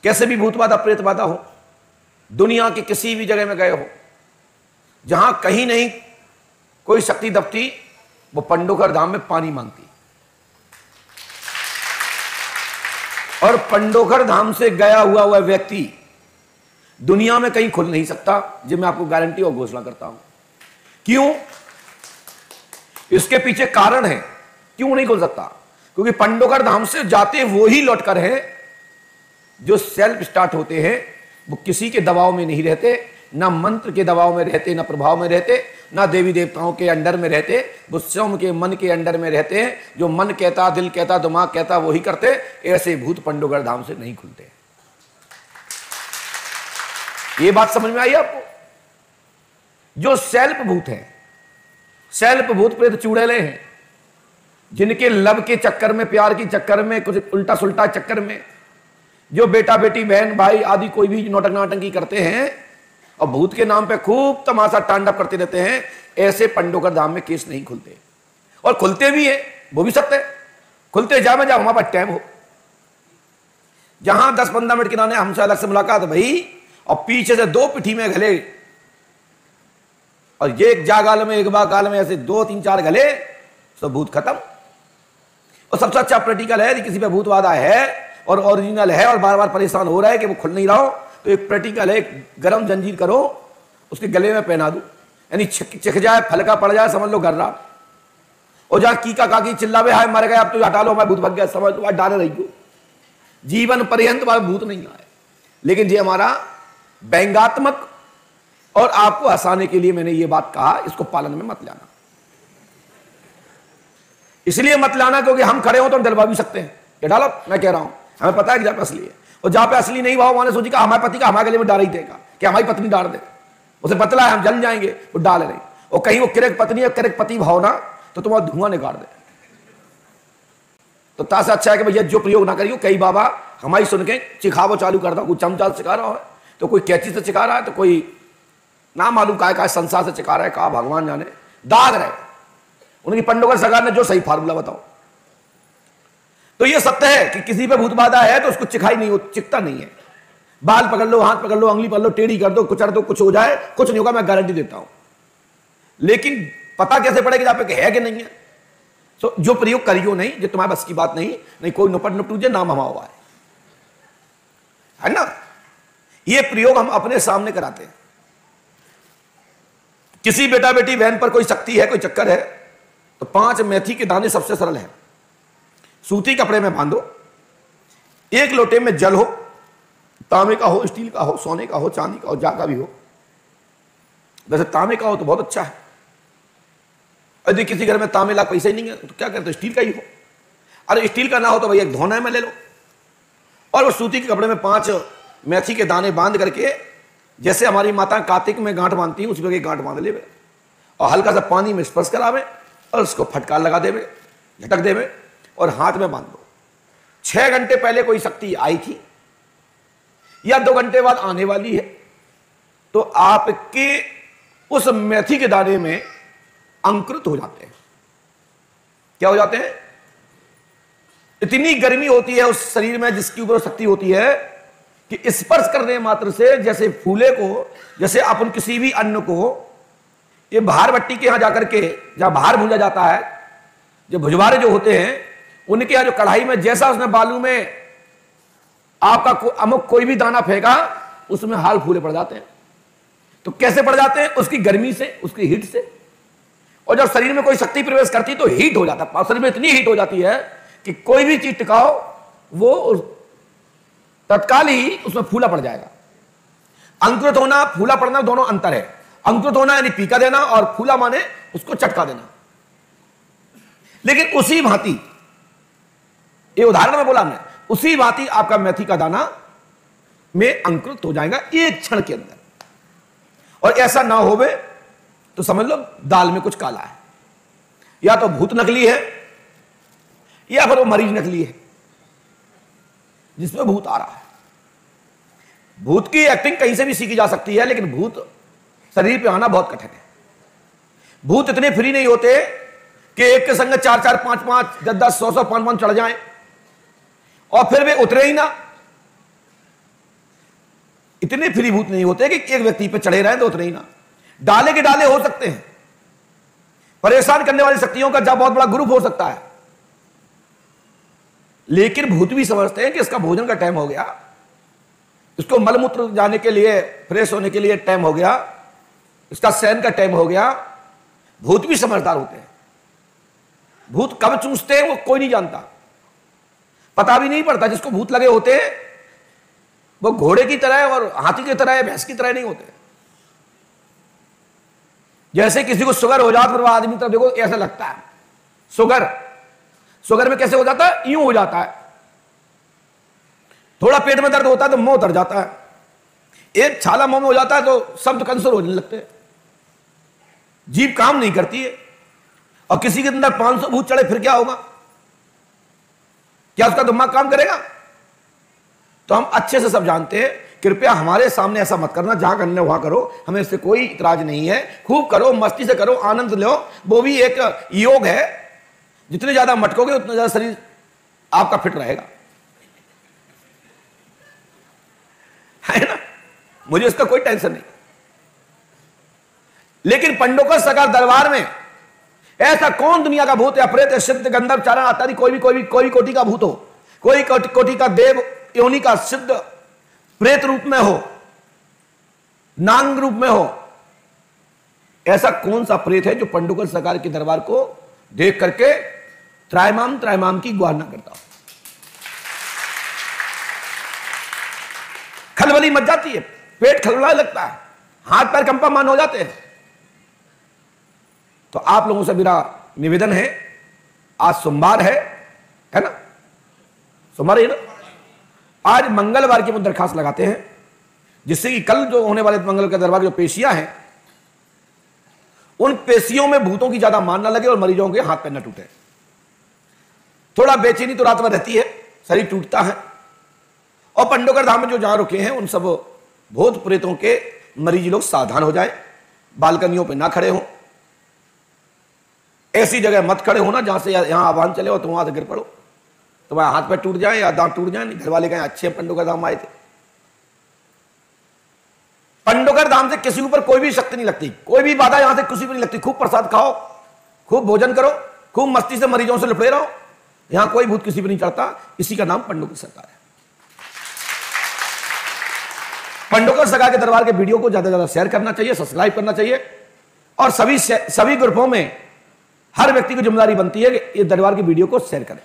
कैसे भी भूत बाधा प्रेत बाधा हो, दुनिया के किसी भी जगह में गए हो, जहां कहीं नहीं कोई शक्ति दबती, वो पंडोकर धाम में पानी मांगती। और पंडोकर धाम से गया हुआ वह व्यक्ति दुनिया में कहीं खुल नहीं सकता, जो मैं आपको गारंटी और घोषणा करता हूं। क्यों? इसके पीछे कारण है क्यों नहीं खुल सकता। क्योंकि पंडोकर धाम से जाते वो ही लौटकर हैं जो सेल्फ स्टार्ट होते हैं। वो किसी के दबाव में नहीं रहते, ना मंत्र के दबाव में रहते, ना प्रभाव में रहते, ना देवी देवताओं के अंडर में रहते। वो स्वयं के मन के अंडर में रहते हैं। जो मन कहता, दिल कहता, दिमाग कहता, वही करते। ऐसे भूत पंडोकर धाम से नहीं खुलते। ये बात समझ में आई आपको? जो सेल्फ भूत है, सेल्फ भूत प्रेत चुड़ैले हैं, जिनके लब के चक्कर में, प्यार के चक्कर में, कुछ उल्टा सुल्टा चक्कर में, जो बेटा बेटी बहन भाई आदि कोई भी नौटंक नाटंकी करते हैं और भूत के नाम पे खूब तमाशा तांडव करते रहते हैं, ऐसे पंडोकर धाम में केस नहीं खुलते। और खुलते भी है, वो भी सत्य है। खुलते जा में, जब हमारे पास टाइम हो, जहां 10-15 मिनट किराने हमसे अलग से मुलाकात भाई, और पीछे से 2 पिठी में गले, और ये एक जागाल में, एक बागाल में, ऐसे 2-3-4 गले, सब भूत खत्म। और सबसे अच्छा प्रैक्टिकल है, किसी पे भूत बाधा है और ओरिजिनल है और बार बार परेशान हो रहा है कि वो खुल नहीं रहा हो, तो एक प्रैक्टिकल है, गरम जंजीर करो, उसके गले में पहना दो, यानी चिख जाए, फलका पड़ जाए, समझ लो गर्रा। और जहां कीका काकी चिल्लावे, हाय मर गया, अब तो हटा लो, मैं भूत भग गया, समझ लो, डाले रही हो, जीवन पर्यंत भूत नहीं आए। लेकिन ये हमारा व्यंग्यात्मक और आपको हंसाने के लिए मैंने ये बात कहा, इसको पालन में मत लाना। इसलिए मत लाना क्योंकि हम खड़े हो तो हम डलवा भी सकते हैं। ये डालो, मैं कह रहा हूं, हमें पता है कि जहां पे असली है, और जहां पे असली नहीं हुआ, वहां ने सोची कि हमारे पति का हमारे गले में डाल ही देगा, कि हमारी पत्नी डाल दे, उसे पतला है, हम जल जाएंगे, वो डाल रहे। और कहीं वो किरक पत्नी है, किरक पति भाव ना, तो तुम्हारा धुआं निकाल दे। तो तासे अच्छा है कि भैया जो प्रयोग ना करियो। कई बाबा हमारी सुन के चिखावो चालू करता, कोई चमचा से चिखा रहा है, तो कोई कैची से चिखा रहा है, तो कोई ना मालूम का संसार से चिखा रहा है, कहा भगवान जाने, दाग रहे। उनकी पंडोकर सरकार ने जो सही फार्मूला बताओ। तो ये सत्य है कि किसी पे भूत बाधा है तो उसको चिखाई नहीं हो, चिखता नहीं है। बाल पकड़ लो, हाथ पकड़ लो, अंगली पकड़ लो, टेढ़ी कर दो, कुचर दो, कुछ हो जाए, कुछ नहीं होगा, मैं गारंटी देता हूं। लेकिन पता कैसे पड़ेगा जहां पे है कि नहीं है? तो जो प्रयोग करियो नहीं, जो तुम्हारे बस की बात नहीं कोई नुपट नुपटूजे नाम हमा हुआ है ना। ये प्रयोग हम अपने सामने कराते हैं। किसी बेटा बेटी बहन पर कोई शक्ति है, कोई चक्कर है, तो 5 मेथी के दाने सबसे सरल है। सूती कपड़े में बांधो, 1 लोटे में जल हो, तांबे का हो, स्टील का हो, सोने का हो, चांदी का हो, जा का भी हो। वैसे तांबे का हो तो बहुत अच्छा है। यदि किसी घर में तांबे लाख पैसे ही नहीं है तो क्या करते, स्टील का ही हो। अरे स्टील का ना हो तो भाई एक धोना में ले लो, और वो सूती के कपड़े में 5 मेथी के दाने बांध करके, जैसे हमारी माता कार्तिक में गांठ बांधती है, उस पर गांठ बांध ले, और हल्का सा पानी में स्पर्श करावे और उसको फटकार लगा देवे, झटक देवे, और हाथ में बांध दो। 6 घंटे पहले कोई शक्ति आई थी या 2 घंटे बाद आने वाली है, तो आपके उस मेथी के दाने में अंकुरित हो जाते हैं। क्या हो जाते हैं? इतनी गर्मी होती है उस शरीर में जिसके ऊपर शक्ति होती है कि स्पर्श करने मात्र से, जैसे फूले को, जैसे अपन किसी भी अन्न को, ये भार भट्टी के यहां जाकर के, जहां भार भूजा जाता है, जो भुजवारे जो होते हैं, उनके यहां जो कढ़ाई में जैसा उसने बालू में आपका अमुक कोई भी दाना फेंका, उसमें हाल फूले पड़ जाते हैं। तो कैसे पड़ जाते हैं? उसकी गर्मी से, उसकी हीट से। और जब शरीर में कोई शक्ति प्रवेश करती तो हीट हो जाता है, शरीर में इतनी हीट हो जाती है कि कोई भी चीज टिकाओ वो तत्काल ही उसमें फूला पड़ जाएगा। अंकुरित होना, फूला पड़ना दोनों अंतर है। अंकुरित होना यानी पीका देना, और फूला माने उसको चटका देना। लेकिन उसी भांति, ये उदाहरण में बोला हमने, उसी भांति आपका मेथी का दाना में अंकुरित हो जाएगा 1 क्षण के अंदर। और ऐसा ना होवे तो समझ लो दाल में कुछ काला है, या तो भूत नकली है या फिर वो मरीज नकली है जिसमें भूत आ रहा है। भूत की एक्टिंग कहीं से भी सीखी जा सकती है, लेकिन भूत शरीर पे आना बहुत कठिन है। भूत इतने फ्री नहीं होते कि एक के संग 4-4, 5-5, 10-10, 100-100, 5-5 चढ़ जाएं और फिर वे उतरे ही ना। इतने फ्री भूत नहीं होते कि एक व्यक्ति पे चढ़े रहे तो उतने ही ना, डाले के डाले हो सकते हैं। परेशान करने वाली शक्तियों का जब बहुत बड़ा ग्रुप हो सकता है, लेकिन भूत भी समझते हैं कि इसका भोजन का टाइम हो गया, इसको मलमूत्र जाने के लिए, फ्रेश होने के लिए टाइम हो गया, इसका शयन का टाइम हो गया। भूत भी समझदार होते हैं। भूत कब चूसते हैं वो कोई नहीं जानता, पता भी नहीं पड़ता। जिसको भूत लगे होते हैं वो घोड़े की तरह और हाथी की तरह, भैंस की तरह नहीं होते। जैसे किसी को शुगर हो जाता है, आदमी तरफ देखो ऐसा लगता है। शुगर में कैसे हो जाता है? यूं हो जाता है। थोड़ा पेट में दर्द होता है तो मुंह उतर जाता है, एक छाला मुंह में हो जाता है तो शब्द कंसर होने लगते हैं, जीभ काम नहीं करती है। और किसी के अंदर 500 भूत चढ़े फिर क्या होगा? क्या उसका दिमाग काम करेगा? तो हम अच्छे से सब जानते हैं। कृपया हमारे सामने ऐसा मत करना, जहां करने वहां करो, हमें इससे कोई इतराज नहीं है। खूब करो, मस्ती से करो, आनंद लो, वो भी एक योग है। जितने ज्यादा मटकोगे उतना ज्यादा शरीर आपका फिट रहेगा, है ना? मुझे इसका कोई टेंशन नहीं। लेकिन पंडोकर सरकार दरबार में ऐसा कौन दुनिया का भूत या प्रेत या सिद्ध गंधर्व चारण आदि कोई कोटि का भूत हो, कोई कोटि का देव योनि का सिद्ध प्रेत रूप में हो, नांग रूप में हो, ऐसा कौन सा प्रेत है जो पंडोकर सरकार के दरबार को देख करके त्रायमाम की गुहार ना करता हो? खलबली मच जाती है, पेट खलबलाने लगता है, हाथ पैर कंपामान हो जाते हैं। तो आप लोगों से मेरा निवेदन है, आज सोमवार है ना? सोमवार है ना? आज मंगलवार की दरखास्त लगाते हैं, जिससे कि कल जो होने वाले मंगल के दरबार की जो पेशियां हैं, उन पेशियों में भूतों की ज्यादा मान ना लगे और मरीजों के हाथ पैर न टूटे। थोड़ा बेचैनी तो रात में रहती है, शरीर टूटता है। और पंडोकर धाम में जो जहां रुके हैं उन सब भूत प्रेतों के मरीज लोग सावधान हो जाए, बालकनियों पे ना खड़े हो, ऐसी जगह मत खड़े होना जहां से यहां आह्वान चले हो तो वहां से गिर पड़ो, तुम्हारा हाथ पैर टूट जाए या दांत टूट जाए। घर वाले कहें अच्छे पंडोकर धाम आए थे। पंडोकर धाम से किसी के ऊपर कोई भी शक्ति नहीं लगती, कोई भी बाधा यहां से किसी पर नहीं लगती। खूब प्रसाद खाओ, खूब भोजन करो, खूब मस्ती से मरीजों से लिपटे रहो, यहां कोई भूत किसी पर नहीं चढ़ता। इसी का नाम पंडोकर सरकार है। पंडोकर सरकार के दरबार के वीडियो को ज्यादा से ज्यादा शेयर करना चाहिए, सब्सक्राइब करना चाहिए, और सभी ग्रुपों में हर व्यक्ति की जिम्मेदारी बनती है कि इस दरबार की वीडियो को शेयर करें।